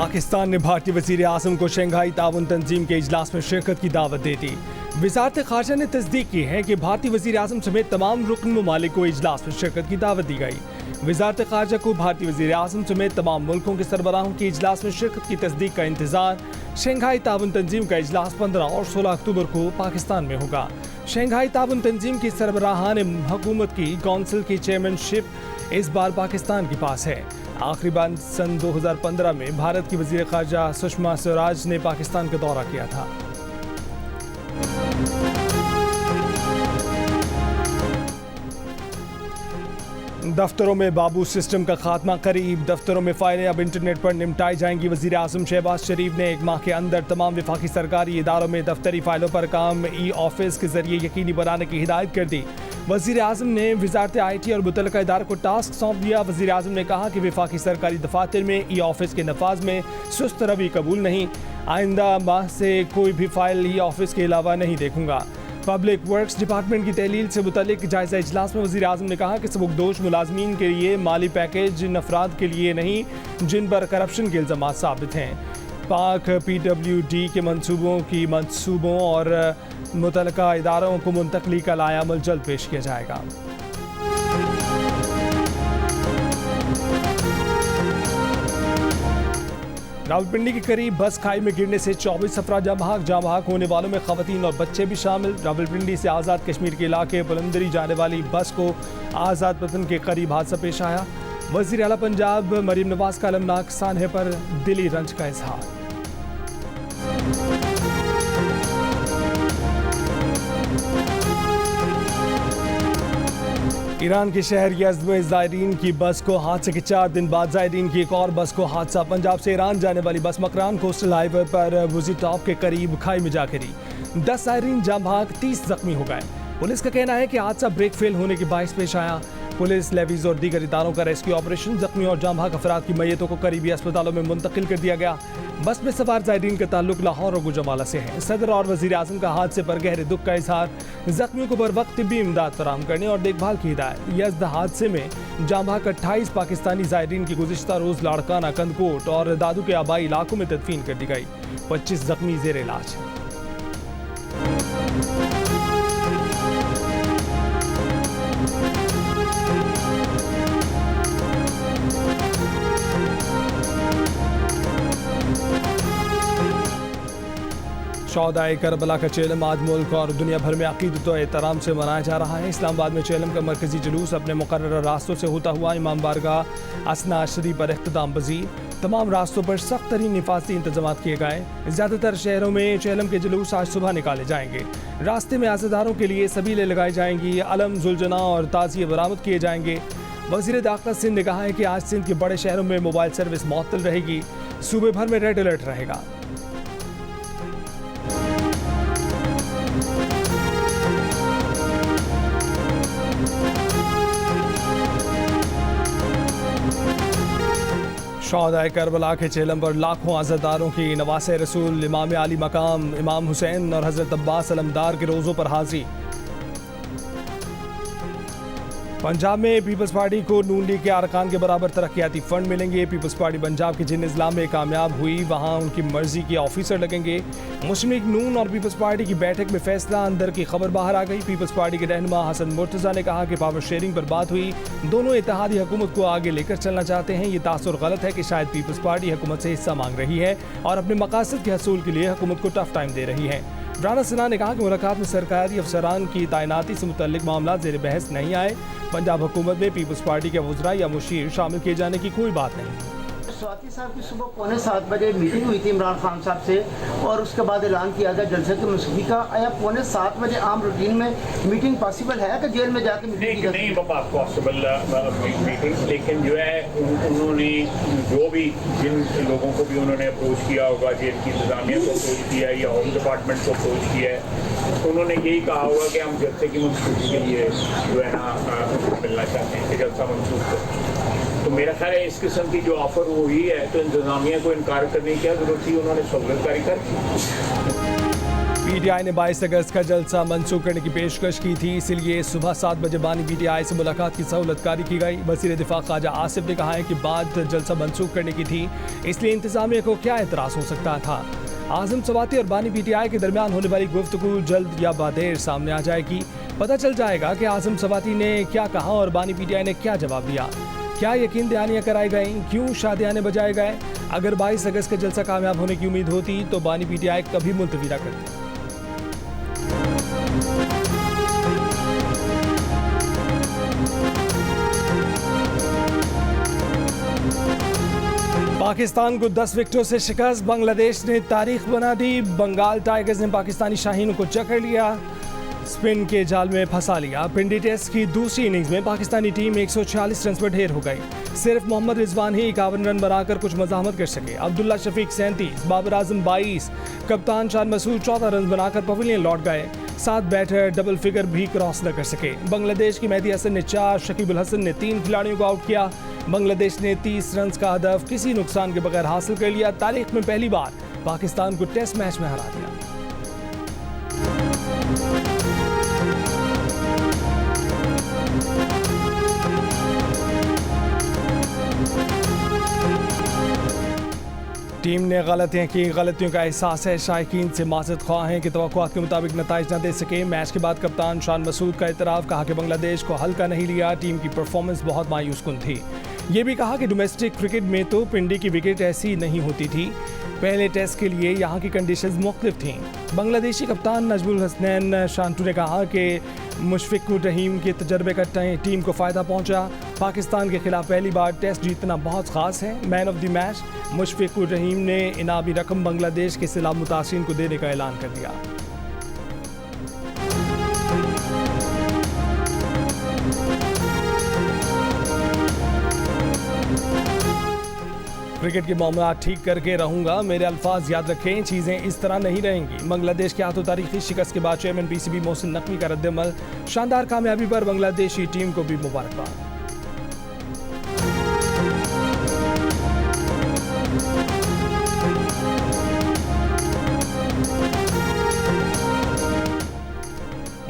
पाकिस्तान ने भारतीय वज़ीर आज़म को शंघाई ताउन तंजीम के इजलास में शिरकत की दावत दे दी। वज़ारत ख़ारजा ने तस्दीक की है कि भारतीय वज़ीर आज़म समेत तमाम रुकन ममालिक को इजलास में शिरकत की दावत दी गई। वज़ारत ख़ारजा को भारतीय वज़ीर आज़म समेत तमाम मुल्कों के सरबराहों की इजलास में शिरकत की तस्दीक का इंतज़ार। शंघाई ताउन तंजीम का इजलास 15 और 16 अक्टूबर को पाकिस्तान में होगा। शंघाई ताउन तंजीम की सरबराहान हुकूमत की कौंसिल की चेयरमैनशिप इस बार पाकिस्तान के पास है। आखिरी बार सन 2015 में भारत की वज़ीर ख़ारजा सुषमा स्वराज ने पाकिस्तान का दौरा किया था। दफ्तरों में बाबू सिस्टम का खात्मा करीब। दफ्तरों में फाइलें अब इंटरनेट पर निपटाई जाएंगी। वज़ीर आज़म शहबाज शरीफ ने 1 माह के अंदर तमाम वफाकी सरकारी इदारों में दफ्तरी फाइलों पर काम ई-ऑफिस के जरिए यकीनी बनाने की हिदायत कर दी। वज़ीर आज़म ने वज़ारत IT और मुतल्लिका इदारों को टास्क सौंप दिया। वज़ीर आज़म ने कहा कि वफाकी सरकारी दफातर में ई-ऑफिस के नफाज में सुस्त रवि कबूल नहीं। आइंदा माह से कोई भी फाइल ई-ऑफिस के अलावा नहीं देखूंगा। पब्लिक वर्क्स डिपार्टमेंट की तहलील से मुतल्लिक जायज़ा इजलास में वज़ीर आज़म ने कहा कि सबकदोश मुलाजमीन के लिए माली पैकेज जिन अफराद के लिए नहीं जिन पर करप्शन के इल्ज़ामात साबित हैं। पाक PWD के मंसूबों और मुतल्लिका इदारों को मुंतकली का लायामल जल्द पेश किया जाएगा। रावलपिंडी के करीब बस खाई में गिरने से 24 अफराद जाँ बहक होने वालों में खवातीन और बच्चे भी शामिल। रावलपिंडी से आज़ाद कश्मीर के इलाके बुलंदरी जाने वाली बस को आज़ाद वतन के करीब हादसा पेश आया। वज़ीर आला पंजाब मरीम नवाज का अलमनाक सानहे पर दिली रंज का इजहार। ईरान के शहर यज़्द में ज़ायरीन की बस को हादसे के 4 दिन बाद ज़ायरीन की एक और बस को हादसा। पंजाब से ईरान जाने वाली बस मकरान कोस्टल हाईवे पर वुजी टॉप के करीब खाई में जा गिरी। 10 ज़ायरीन जाँ बहक 30 जख्मी हो गए। पुलिस का कहना है कि हादसा ब्रेक फेल होने के बायस पेश आया। पुलिस, लेवीज और दीगर इदारों का रेस्क्यू ऑपरेशन जख्मी और जाँ बहक अफराद की मैयतों को करीबी अस्पतालों में मुंतकिल कर दिया गया। बस में सवार ज़ायरीन का ताल्लुक लाहौर और गुजरावाला से है। सदर और वज़ीर आज़म का हादसे पर गहरे दुख का इजहार। जख्मियों को बर वक्त तिब्बी इमदाद फराहम करने और देखभाल की हिदायत। यज़्द हादसे में जाँ बहक 28 पाकिस्तानी ज़ायरीन की गुज़िश्ता रोज़ लाड़काना, कंदकोट और दादू के आबाई इलाकों में तदफीन कर दी गई। 25 जख्मी ज़ेर इलाज हैं। शौदाए करबला का चेलम आज मुल्क और दुनिया भर में अक़ीदत और एहतराम से मनाया जा रहा है। इस्लामाबाद में चेलम का मरकजी जुलूस अपने मुकर्रर रास्तों से होता हुआ इमाम बारगाह असना अशरी पर इख्तिताम पजीर। तमाम रास्तों पर सख्त तरीन हिफाजती इंतजाम किए गए। ज़्यादातर शहरों में चेलम के जुलूस आज सुबह निकाले जाएंगे। रास्ते में आज़ादारों के लिए सबीलें लगाई जाएंगी। अलम, जुलजना और ताज़िए बरामद किए जाएंगे। वज़ीर दाखिला सिंध ने कहा है कि आज सिंध के बड़े शहरों में मोबाइल सर्विस मुअत्तल रहेगी। सूबे भर में रेड अलर्ट रहेगा। शौदाए करबला के चेलम पर लाखों आज़ादारों की नवासे रसूल, इमाम आली मकाम इमाम हुसैन और हज़रत अब्बास अलमदार के रोज़ों पर हाज़िरी। पंजाब में पीपल्स पार्टी को नून लीग के अरकान के बराबर तरक्याती फंड मिलेंगे। पीपल्स पार्टी पंजाब के जिन इज़लाम में कामयाब हुई वहाँ उनकी मर्जी के ऑफिसर लगेंगे। मुस्लिम लीग नून और पीपल्स पार्टी की बैठक में फैसला, अंदर की खबर बाहर आ गई। पीपल्स पार्टी के रहनुमा हसन मुर्तज़ा ने कहा कि पावर शेयरिंग पर बात हुई। दोनों इत्तेहादी हुकूमत को आगे लेकर चलना चाहते हैं। ये तासुर गलत है कि शायद पीपल्स पार्टी हुकूमत से हिस्सा मांग रही है और अपने मकासद के हसूल के लिए हुकूमत को टफ टाइम दे रही है। राना सिन्हा ने कहा कि मुलाकात में सरकारी अफसरान की तैनाती से मुतल्लिक मामला ज़ेर बहस नहीं आए। पंजाब हुकूमत में पीपल्स पार्टी के वज़रा या मुशीर शामिल किए जाने की कोई बात नहीं। स्वाति साहब की सुबह 6:45 बजे मीटिंग हुई थी इमरान खान साहब से और उसके बाद ऐलान किया गया जलसे की मनसूखी का। आया 6:45 बजे आम रूटीन में मीटिंग पॉसिबल है कि जेल में जाकर मीटिंग नहीं पॉसिबल मीटिंग, लेकिन जो है उन्होंने जो भी जिन लोगों को भी उन्होंने अप्रोच किया होगा, जेल की इंतजामिया को अप्रोच किया है या होम डिपार्टमेंट को अप्रोच किया है, उन्होंने यही कहा होगा कि हम जलसे की मनसूखी के लिए जो है ना मिलना चाहते हैं कि जलसा मनसूख हो। तो मेरा ख्याल है इस किस्म की जो ऑफर हुई है तो इंतजामिया को इनकार करने की क्या जरूरत थी, उन्होंने सहूलतकारी कर। पीटीआई ने 22 अगस्त का जलसा मंसूख करने की पेशकश की थी, इसलिए सुबह 7 बजे बानी पीटीआई से मुलाकात की सहूलतकारी की गई। वज़ीर दिफा ख्वाजा आसिफ ने कहा है कि बात जलसा मंसूख करने की थी, इसलिए इंतजामिया को क्या एतराज़ हो सकता था। आज़म सवाती और बानी पीटीआई के दरमियान होने वाली गुफ्तगू जल्द या बादेर सामने आ जाएगी। पता चल जाएगा कि आज़म सवाती ने क्या कहा और बानी पीटीआई ने क्या जवाब दिया। क्या यकीन दहानियाँ कराई गई, क्यों शादियाने बजाए गए। अगर 22 अगस्त का जलसा कामयाब होने की उम्मीद होती तो बानी पीटीआई कभी मुलतवी न करती। पाकिस्तान को 10 विकेटों से शिकस्त, बांग्लादेश ने तारीख बना दी। बंगाल टाइगर्स ने पाकिस्तानी शाहीनों को जकड़ लिया, स्पिन के जाल में फंसा लिया। पिंडी टेस्ट की दूसरी इनिंग्स में पाकिस्तानी टीम 146 रन पर ढेर हो गई। सिर्फ मोहम्मद रिजवान ही 51 रन बनाकर कुछ मज़ाहमत कर सके। अब्दुल्ला शफीक 37, बाबर आजम 22, कप्तान शान मसूद 14 रन बनाकर पवेलियन लौट गए। 7 बैटर डबल फिगर भी क्रॉस न कर सके। बांग्लादेश की मेहदी हसन ने 4, शकीबुल हसन ने 3 खिलाड़ियों को आउट किया। बांग्लादेश ने 30 रन का हदफ किसी नुकसान के बगैर हासिल कर लिया। तारीख में पहली बार पाकिस्तान को टेस्ट मैच में हरा दिया। टीम ने गलतियां की, गलतियों का एहसास है। शायकीन से माज़रत ख्वाह हैं कि तवक्कुआत के मुताबिक नताइज न दे सके। मैच के बाद कप्तान शान मसूद का इतराफ़, कहा कि बांग्लादेश को हल्का नहीं लिया, टीम की परफॉर्मेंस बहुत मायूस कुन थी। ये भी कहा कि डोमेस्टिक क्रिकेट में तो पिंडी की विकेट ऐसी नहीं होती थी। पहले टेस्ट के लिए यहाँ की कंडीशंस मुख्तलिफ थीं। बांग्लादेशी कप्तान नजमुल हसनैन शांटू ने कहा कि मुशफिकुर रहीम के तजर्बे का टीम को फ़ायदा पहुँचा। पाकिस्तान के खिलाफ पहली बार टेस्ट जीतना बहुत ख़ास है। Man of the match Mushfiqur Rahim ने इनामी रकम बांग्लादेश के सैलाब मुतासिरीन को देने का ऐलान कर दिया। क्रिकेट के मामला ठीक करके रहूंगा, मेरे अल्फाज याद रखें, चीज़ें इस तरह नहीं रहेंगी। बांग्लादेश के हाथों तारीखी शिकस्त के बाद चेयरमैन पीसीबी मोहसिन नकवी का रद्दअमल, शानदार कामयाबी पर बांग्लादेशी टीम को भी मुबारकबाद।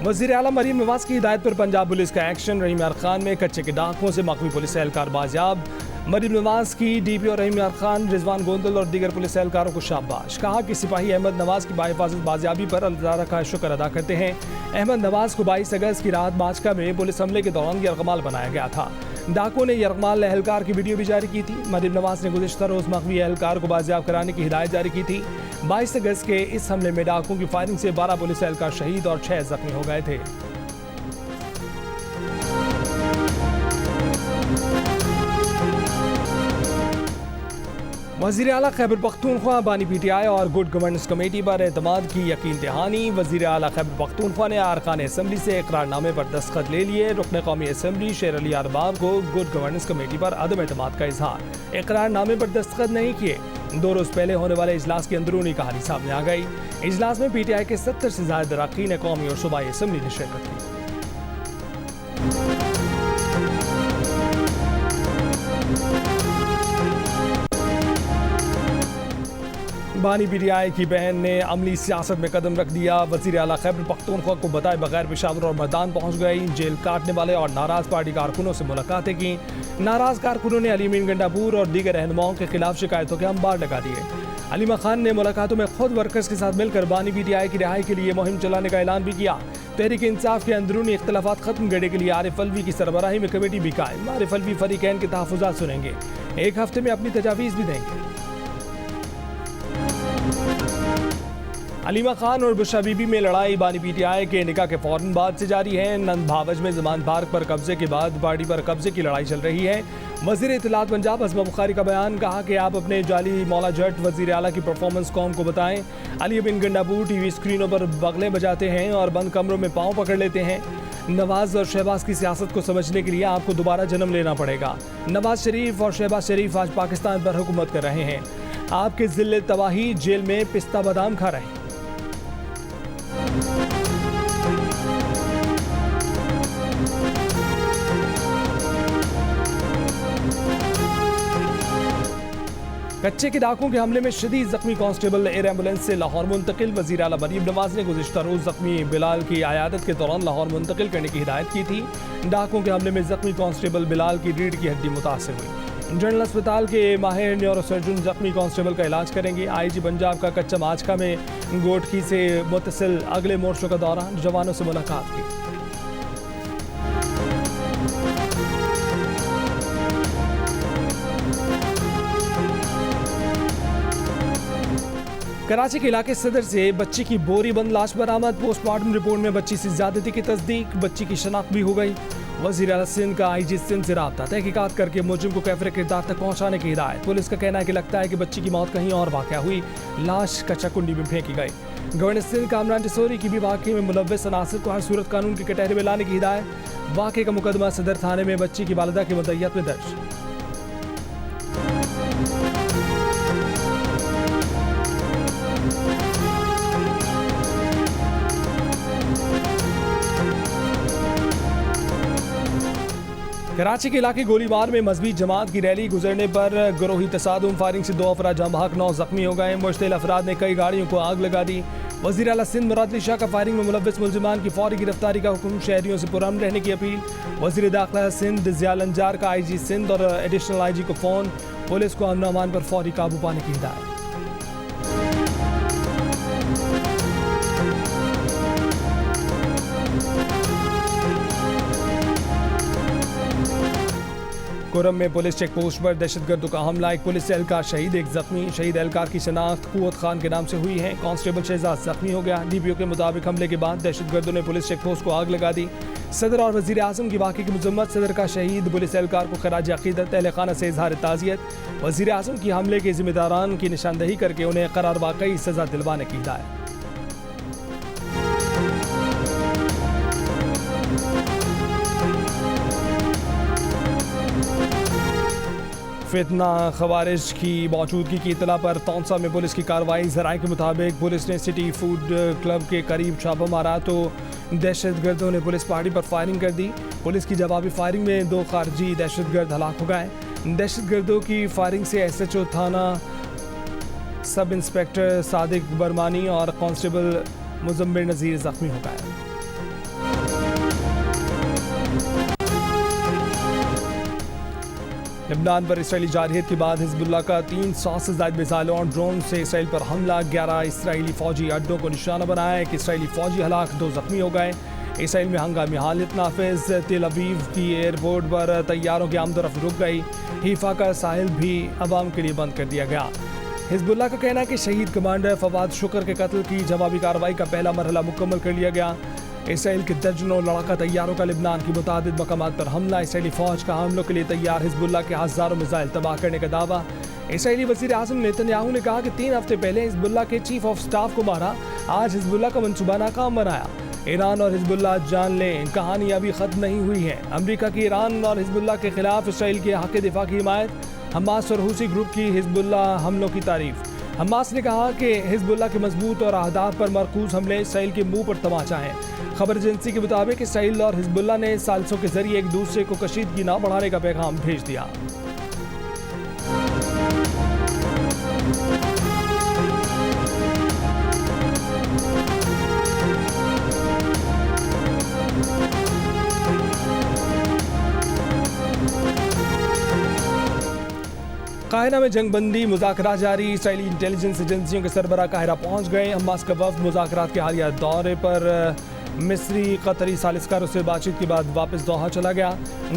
वज़ीर आला मरीम नवाज की हिदायत पर पंजाब पुलिस का एक्शन। रहीम यार खान में कच्चे के डाकुओं से मकवी पुलिस एहलकार बाजियाब। मरीम नवाज की डीपीओ रहीम यार खान, रिजवान गोंदल और दीगर पुलिस एहलकारों को शाबाश। कहा कि सिपाही अहमद नवाज की बाहिफाजत बाजियाबी पर अल्लाह ताला का शुक्र अदा करते हैं। अहमद नवाज को 22 अगस्त की रात माचका में पुलिस हमले के दौरान यरगमाल बनाया गया था। डाकुओं ने यरगमाल एहलकार की वीडियो भी जारी की थी। मरीम नवाज ने गुज़िश्ता रोज़ मकवी एहलकार को बाजियाब कराने की हिदायत जारी की थी। 22 अगस्त के इस हमले में डाकुओं की फायरिंग से 12 पुलिस एहलकार शहीद और 6 जख्मी हो गए थे। वज़ीर आला खैबर पख्तूनख्वा बानी पीटीआई और गुड गवर्नेंस कमेटी पर एतमाद की यकीन दहानी। वज़ीर आला खैबर पख्तूनख्वा ने अरकान असम्बली से इकरारनामे पर दस्तखत ले लिए। रुकन कौमी असम्बली शेर अली अरबाब को गुड गवर्नेंस कमेटी पर अदम एतमाद का इजहार। इकरारनामे पर दस्तखत नहीं किए। 2 रोज़ पहले होने वाले इजलास की अंदरूनी कहानी सामने आ गई। इजलास में पीटीआई के 70 से ज़्यादा अरकान कौमी और सूबाई असम्बली ने शिरकत की। बानी पीटीआई की बहन ने अमली सियासत में कदम रख दिया। वज़ीर आला खैबर पख्तूनख्वा को बताए बगैर पेशावर और मैदान पहुंच गई। जेल काटने वाले और नाराज पार्टी कारकुनों से मुलाकातें की। नाराज कारकुनों ने अली अमीन गंडापुर और दीगर रहनुमाओं के खिलाफ शिकायतों के अंबार लगा दिए। अलीमा खान ने मुलाकातों में खुद वर्कर्स के साथ मिलकर बानी पीटीआई की रिहाई के लिए मुहिम चलाने का ऐलान भी किया। तहरीक इंसाफ के अंदरूनी इख्तलाफात खत्म करने के लिए आरिफ अलवी की सरबराही में कमेटी भी कायम। आरिफ अलवी फरीकैन के तहफ़्फ़ुज़ात सुनेंगे, 1 हफ्ते में अपनी तजावीज़ भी देंगे। अलीमा खान और बुशरा बीबी में लड़ाई बानी पीटीआई के निकाह के फौरन बाद से जारी है। नंद भावज में जमान पार्क पर कब्जे के बाद पार्टी पर कब्जे की लड़ाई चल रही है। वज़ीर इत्तलात पंजाब असमा बुखारी का बयान, कहा कि आप अपने जाली मौला जट वज़ीर आला की परफॉर्मेंस कौम को बताएं। अली बिन गंडापुर टीवी स्क्रीनों पर बगले बजाते हैं और बंद कमरों में पाँव पकड़ लेते हैं। नवाज और शहबाज की सियासत को समझने के लिए आपको दोबारा जन्म लेना पड़ेगा। नवाज शरीफ और शहबाज शरीफ आज पाकिस्तान पर हुकूमत कर रहे हैं। आपके ज़िल्ले तबाही जेल में पिस्ता बादाम खा रहे हैं। कच्चे के डाकुओं के हमले में शदीद जख्मी कांस्टेबल एयर एम्बुलेंस से लाहौर मुंतकिल। वज़ीर आला मरीम नवाज ने गुज़िश्ता रोज़ जख्मी बिलाल की आयादत के दौरान लाहौर मुंतकिल करने की हिदायत की थी। डाकुओं के हमले में जख्मी कांस्टेबल बिलाल की रीढ़ की हड्डी मुतासिर हुई। जनरल अस्पताल के माहिर न्यूरोसर्जन जख्मी कांस्टेबल का इलाज करेंगे। IG पंजाब का कच्चा माजका में गोटकी से मुतसिल अगले मोर्चों का दौरा, जवानों से मुलाकात की। कराची के इलाके सदर से बच्ची की बोरी बंद लाश बरामद। पोस्टमार्टम रिपोर्ट में बच्ची से ज्यादती की तस्दीक, बच्ची की शनाख्त भी हो गई। वज़ीर आला सिंध का IG सिंध से राब्ता, तहकीकात करके मुजरिम को कैफरे किरदार तक पहुंचाने की हिदायत। पुलिस का कहना है कि लगता है कि बच्ची की मौत कहीं और वाक़या हुई, लाश कच्चा कुंडी में फेंकी गई। गवर्नर सिंध कामरान टिसोरी की भी वाक़े में मुलव्वस अनासिर को हर सूरत कानून की कटहरे में लाने की हिदायत। वाक़े का मुकदमा सदर थाने में बच्ची की वालिदा की मुद्दइयत में दर्ज। कराची के इलाके गोलीबार में मजहबी जमात की रैली गुजरने पर गुरोही तसादुम, फायरिंग से 2 अफराद जाँ बहक, 9 जख्मी हो गए। मुश्तिल अफराद ने कई गाड़ियों को आग लगा दी। वज़ीर आला सिंध मुराद अली शाह का फायरिंग में मुलव्वस मुल्जिमान की फौरी गिरफ्तारी का हुक्म, शहरियों से पुरअमन रहने की अपील। वज़ीर दाखिला सिंध ज़ियाल अंजार का IG सिंध और एडिशनल IG को फ़ोन, पुलिस को अमन अमान पर फौरी काबू पाने की हिदायत। कुरम में पुलिस चेक पोस्ट पर दहशतगर्दों का हमला, एक पुलिस एहलकार शहीद, एक जख्मी। शहीद एहलकार की शनाख्त कुव्वत खान के नाम से हुई है। कांस्टेबल शहजाद जख्मी हो गया। DPO के मुताबिक हमले के बाद दहशतगर्दों ने पुलिस चेक पोस्ट को आग लगा दी। सदर और वज़ीर आज़म की वाक़े की मज़म्मत, सदर का शहीद पुलिस एहलकार को खराज अक़ीदत, अहले खाना से इज़हार ताज़ियत। वज़ीर आज़म की हमले के ज़िम्मेदारान की निशानदही करके उन्हें करार वाक़ई सज़ा दिलवाने की हिदायत। फितना खवारिज की मौजूदगी की इतला पर तौंसा में पुलिस की कार्रवाई। ज़राए के मुताबिक पुलिस ने सिटी फूड क्लब के करीब छापा मारा तो दहशतगर्दों ने पुलिस पहाड़ी पर फायरिंग कर दी। पुलिस की जवाबी फायरिंग में 2 खारजी दहशतगर्द हलाक हो गए। दहशतगर्दों की फायरिंग से SHO थाना सब इंस्पेक्टर सादिक बरमानी और कांस्टेबल मुजम्मिल नज़ीर जख्मी हो गए। लबनान पर इसराइली जारहियत के बाद हिजबुल्लाह का 300 से ज़ायद मिसाइलों और ड्रोन से इसराइल पर हमला। 11 इसराइली फौजी अड्डों को निशाना बनाया। एक इसराइली फौजी हलाक, 2 जख्मी हो गए। इसराइल में हंगामी हालत नाफिज। तेल अवीव की एयरपोर्ट पर तैयारों की आमदोरफ्त रुक गई। हीफा का साहिल भी अवाम के लिए बंद कर दिया गया। हिजबुल्लाह का कहना है कि शहीद कमांडर फवाद शुक्र के कत्ल की जवाबी कार्रवाई का पहला मरहला मुकम्मल कर लिया गया। इसराइल के दर्जनों लड़ाका तैयारों का लिबनान की मुतादिद मकामात पर हमला। इसराइली फौज का हमलों के लिए तैयार, हिजबुल्लाह के हज़ारों मिसाइल तबाह करने का दावा। इसराइली वज़ीर आज़म नेतन्याहू ने कहा कि 3 हफ्ते पहले हिजबुल्लाह के चीफ ऑफ स्टाफ को मारा, आज हिजबुल्लाह का मंसूबा नाकाम बनाया। ईरान और हिजबुल्लाह जान लें, कहानी अभी ख़त्म नहीं हुई है। अमरीका की ईरान और हिजबुल्लाह के खिलाफ इसराइल के हक़ दिफा की हिमायत। हमास और हूसी ग्रुप की हिजबुल्लाह हमलों की तारीफ। हमास ने कहा कि हिजबुल्लाह के मजबूत और अहदाफ पर मरकूज हमले इसराइल के मुंह पर तमाचा हैं। खबर एजेंसी के मुताबिक इसराइल और हिजबुल्लाह ने साजिशों के जरिए एक दूसरे को कशीदगी न बढ़ाने का पैगाम भेज दिया। काहिरा में जंगबंदी मुज़ाकरात जारी। इसराइली इंटेलिजेंस एजेंसियों के सरबराह काहिरा पहुंच गए। हमास का वफ़द मुज़ाकरात के हालिया दौरे पर मिस्री कतरी सालिसकारों से बातचीत के बाद वापस दोहा चला गया।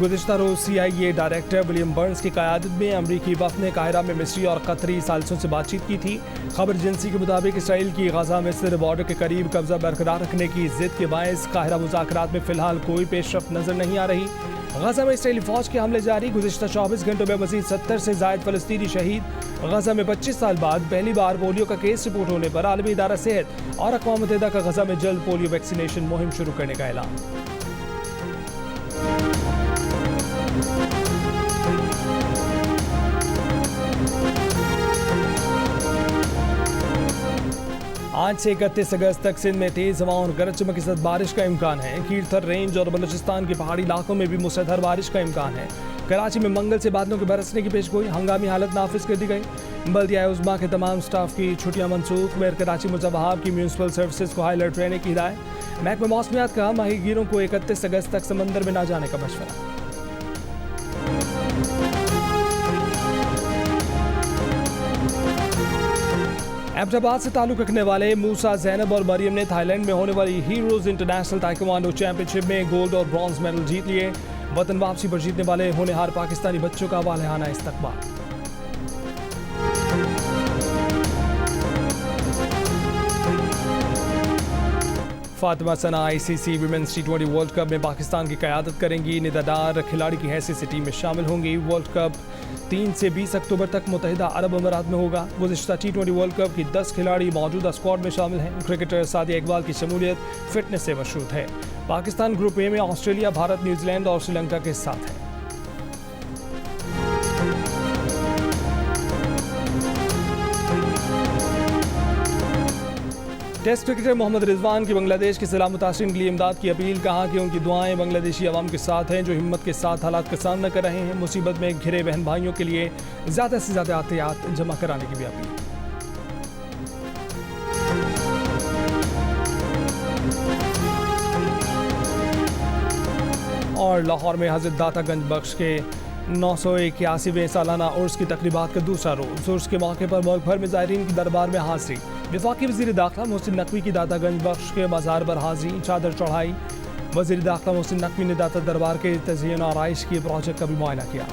गुज़िश्ता रोज़ CIA डायरेक्टर विलियम बर्न्स की क़यादत में अमरीकी वफ़द ने काहिरा में मिस्री और कतरी सालिसों से बातचीत की थी। खबर एजेंसी के मुताबिक इसराइल की गजा मिस्र बॉर्डर के करीब कब्जा बरकरार रखने की जिद के बायस काहिरा मुज़ाकरात में फ़िलहाल कोई पेशरफ्त नज़र नहीं आ रही। गजा में इसराइली फ़ौज के हमले जारी। गुज़िश्ता 24 घंटों में मज़ीद 70 से ज़ायद फ़लस्तीनी शहीद। गजा में 25 साल बाद पहली बार पोलियो का केस रिपोर्ट होने पर आलमी इदारा सेहत और अक़वाम मुत्तहिदा का गजा में जल्द पोलियो वैक्सीनेशन मुहिम शुरू करने का ऐलान। आज से 31 अगस्त तक सिंध में तेज हवाओं और गरज चमक के साथ बारिश का इम्कान है। कीरथर रेंज और बलूचिस्तान के पहाड़ी इलाकों में भी मूसलाधार बारिश का इम्कान है। कराची में मंगल से बादलों के बरसने की पेशगोई, हंगामी हालत नाफिज कर दी गई। बल्दिया उज़्मा के तमाम स्टाफ की छुट्टियां मनसूख। मेयर कराची मुर्तज़ा वहाब की म्यूनसिपल सर्विसेज को हाई अलर्ट रहने की हिदायत। महकमा मौसमियात का माहीगीरों को 31 अगस्त तक समंदर में ना जाने का मशवरा। अहमदाबाद से ताल्लुक रखने वाले मूसा, ज़ैनब और मरियम ने थाईलैंड में होने वाली हीरोज इंटरनेशनल ताइक्वांडो चैंपियनशिप में गोल्ड और ब्रॉन्ज मेडल जीत लिए। वतन वापसी पर जीतने वाले होनहार पाकिस्तानी बच्चों का वालेहाना इस्तकबाल। फातिमा सना ICC women's T20 world cup में पाकिस्तान की क़यादत करेंगी। निदादार खिलाड़ी की हैसियत से टीम में शामिल होंगी। वर्ल्ड कप 3 से 20 अक्टूबर तक मुत्तहिदा अरब अमीरात में होगा। गुज़िश्ता T20 वर्ल्ड कप की 10 खिलाड़ी मौजूदा स्क्वाड में शामिल हैं। क्रिकेटर सादिया इकबाल की शमूलियत फिटनेस से मशरूत है। पाकिस्तान ग्रुप ए में ऑस्ट्रेलिया, भारत, न्यूजीलैंड और श्रीलंका के साथ है। टेस्ट क्रिकेटर मोहम्मद रिजवान की बांग्लादेश के सैलाब मुतासिरीन के लिए इमदाद की अपील। कहा कि उनकी दुआएं बांग्लादेशी अवाम के साथ हैं जो हिम्मत के साथ हालात का सामना कर रहे हैं। मुसीबत में घिरे बहन भाइयों के लिए ज़्यादा से ज़्यादा एहतियात जमा कराने की भी अपील। और लाहौर में हज़रत दाता गंज बख्श के 981वें सालाना उर्स की तकरीबात का दूसरा रोज़। उर्स के मौके पर मुल्क भर में ज़ायरीन की दरबार में हाज़िरी। वफाकी वज़ीर दाखिला मोहसिन नकवी की दाता गंज बख्श के मज़ार पर हाज़िरी, चादर चढ़ाई। वज़ीर दाखिला मोहसिन नकवी ने दाता दरबार के तज़यीन और आराइश के प्रोजेक्ट का भी मुआयना किया।